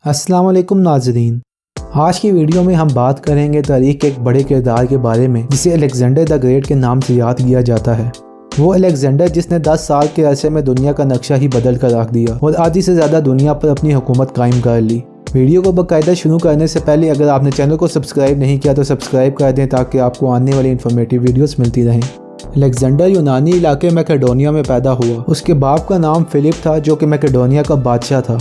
अस्सलाम वालेकुम नाज़रीन। आज की वीडियो में हम बात करेंगे तारीख़ के एक बड़े किरदार के बारे में जिसे अलेक्जेंडर द ग्रेट के नाम से याद किया जाता है। वो अलेक्जेंडर जिसने 10 साल के अरसे में दुनिया का नक्शा ही बदल कर रख दिया और आधी से ज़्यादा दुनिया पर अपनी हुकूमत कायम कर ली। वीडियो को बाकायदा शुरू करने से पहले अगर आपने चैनल को सब्सक्राइब नहीं किया तो सब्सक्राइब कर दें ताकि आपको आने वाली इन्फॉर्मेटिव वीडियोस मिलती रहें। अलेक्जेंडर यूनानी इलाके मैकेडोनिया में पैदा हुआ। उसके बाप का नाम फिलिप था जो कि मैकेडोनिया का बादशाह था।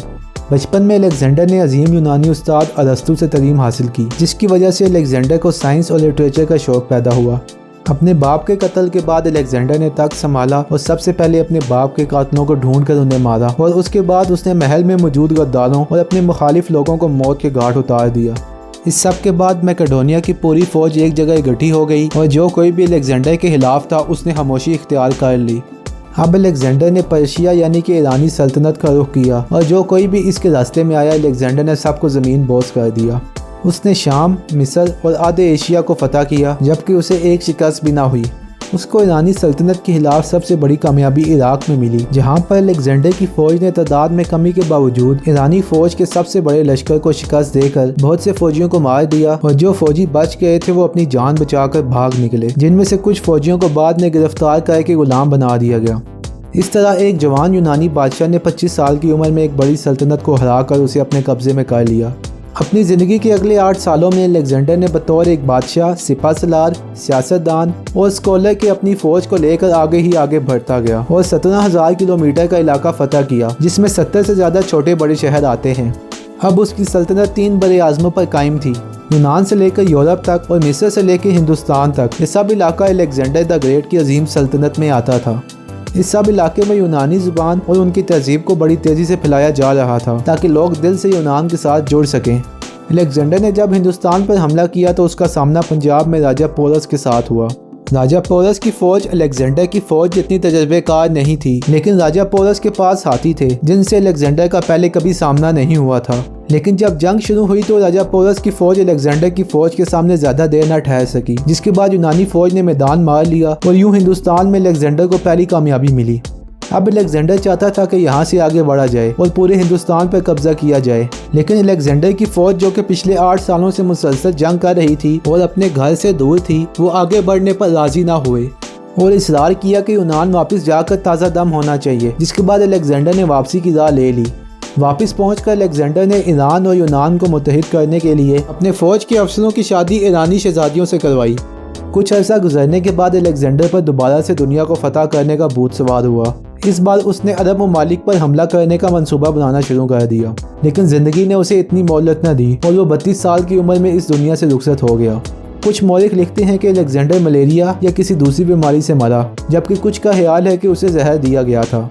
बचपन में अलेक्जेंडर ने अजीम यूनानी उस्ताद अरस्तू से तालीम हासिल की, जिसकी वजह से अलेक्जेंडर को साइंस और लिटरेचर का शौक पैदा हुआ। अपने बाप के कत्ल के बाद अलेक्जेंडर ने तख्त संभाला और सबसे पहले अपने बाप के कातलों को ढूंढ कर उन्हें मारा और उसके बाद उसने महल में मौजूद गद्दारों और अपने मुखालिफ लोगों को मौत के घाट उतार दिया। इस सब के बाद मैकेडोनिया की पूरी फौज एक जगह इकट्ठी हो गई और जो कोई भी अलेक्जेंडर के खिलाफ था उसने खामोशी इख्तियार कर ली। अब अलेक्जेंडर ने पर्शिया यानी कि ईरानी सल्तनत का रुख किया और जो कोई भी इसके रास्ते में आया अलेक्जेंडर ने सबको ज़मीन बोझ कर दिया। उसने शाम, मिस्र और आधे एशिया को फतह किया जबकि उसे एक शिकस्त भी ना हुई। उसको ईरानी सल्तनत के खिलाफ सबसे बड़ी कामयाबी इराक में मिली, जहां पर अलेक्जेंडर की फौज ने तादाद में कमी के बावजूद ईरानी फौज के सबसे बड़े लश्कर को शिकस्त देकर बहुत से फौजियों को मार दिया और जो फौजी बच गए थे वो अपनी जान बचाकर भाग निकले, जिनमें से कुछ फौजियों को बाद में गिरफ्तार करके गुलाम बना दिया गया। इस तरह एक जवान यूनानी बादशाह ने 25 साल की उम्र में एक बड़ी सल्तनत को हराकर उसे अपने कब्जे में कर लिया। अपनी ज़िंदगी के अगले 8 सालों में अलेक्जेंडर ने बतौर एक बादशाह, सिपहसालार, सियासतदान और स्कॉलर के अपनी फ़ौज को लेकर आगे ही आगे बढ़ता गया और 17,000 किलोमीटर का इलाका फतह किया, जिसमें 70 से ज़्यादा छोटे बड़े शहर आते हैं। अब उसकी सल्तनत 3 बड़े आज़मों पर कायम थी, यूनान से लेकर यूरोप तक और मिस्र से लेकर हिंदुस्तान तक। ये सब इलाका अलेक्जेंडर द ग्रेट की अजीम सल्तनत में आता था। इस सब इलाके में यूनानी ज़ुबान और उनकी तहजीब को बड़ी तेज़ी से फैलाया जा रहा था ताकि लोग दिल से यूनान के साथ जुड़ सकें। अलेक्जेंडर ने जब हिंदुस्तान पर हमला किया तो उसका सामना पंजाब में राजा पोरस के साथ हुआ। राजा पोरस की फ़ौज अलेक्जेंडर की फ़ौज जितनी तजर्बेकार नहीं थी, लेकिन राजा पोरस के पास हाथी थे जिनसे अलेक्जेंडर का पहले कभी सामना नहीं हुआ था। लेकिन जब जंग शुरू हुई तो राजा पोरस की फ़ौज अलेक्जेंडर की फ़ौज के सामने ज़्यादा देर न ठहर सकी, जिसके बाद यूनानी फ़ौज ने मैदान मार लिया और यूं हिंदुस्तान में अलेक्जेंडर को पहली कामयाबी मिली। अब अलेक्जेंडर चाहता था कि यहाँ से आगे बढ़ा जाए और पूरे हिंदुस्तान पर कब्जा किया जाए, लेकिन अलेक्जेंडर की फ़ौज जो कि पिछले 8 सालों से मुसलसल जंग कर रही थी और अपने घर से दूर थी, वो आगे बढ़ने पर राजी ना हुए और इसरार किया कि यूनान वापस जाकर ताज़ा दम होना चाहिए, जिसके बाद अलेक्जेंडर ने वापसी की राह ले ली। वापस पहुंचकर अलेक्जेंडर ने ईरान और यूनान को मुत्तहिद करने के लिए अपने फ़ौज के अफसरों की शादी ईरानी शहजादियों से करवाई। कुछ अर्सा गुजरने के बाद अलेक्जेंडर पर दोबारा से दुनिया को फतह करने का भूत सवार हुआ। इस बार उसने अरब ममालिक पर हमला करने का मंसूबा बनाना शुरू कर दिया, लेकिन ज़िंदगी ने उसे इतनी मोहलत न दी और वो 32 साल की उम्र में इस दुनिया से रुखसत हो गया। कुछ मौलिक लिखते हैं कि अलेक्जेंडर मलेरिया या किसी दूसरी बीमारी से मरा, जबकि कुछ का ख्याल है कि उसे जहर दिया गया था।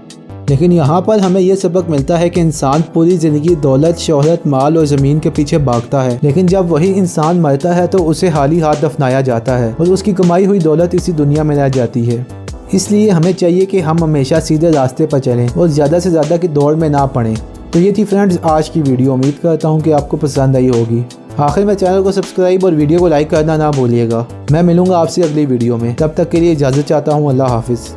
लेकिन यहाँ पर हमें यह सबक मिलता है कि इंसान पूरी ज़िंदगी दौलत, शोहरत, माल और ज़मीन के पीछे भागता है, लेकिन जब वही इंसान मरता है तो उसे हाली हाथ दफनाया जाता है और उसकी कमाई हुई दौलत इसी दुनिया में रह जाती है। इसलिए हमें चाहिए कि हम हमेशा सीधे रास्ते पर चलें और ज़्यादा से ज़्यादा की दौड़ में ना पड़ें। तो ये थी फ्रेंड्स आज की वीडियो। उम्मीद करता हूँ कि आपको पसंद आई होगी। आखिर में चैनल को सब्सक्राइब और वीडियो को लाइक करना ना भूलिएगा। मैं मिलूँगा आपसे अगली वीडियो में, तब तक के लिए इजाज़त चाहता हूँ। अल्लाह हाफिज़।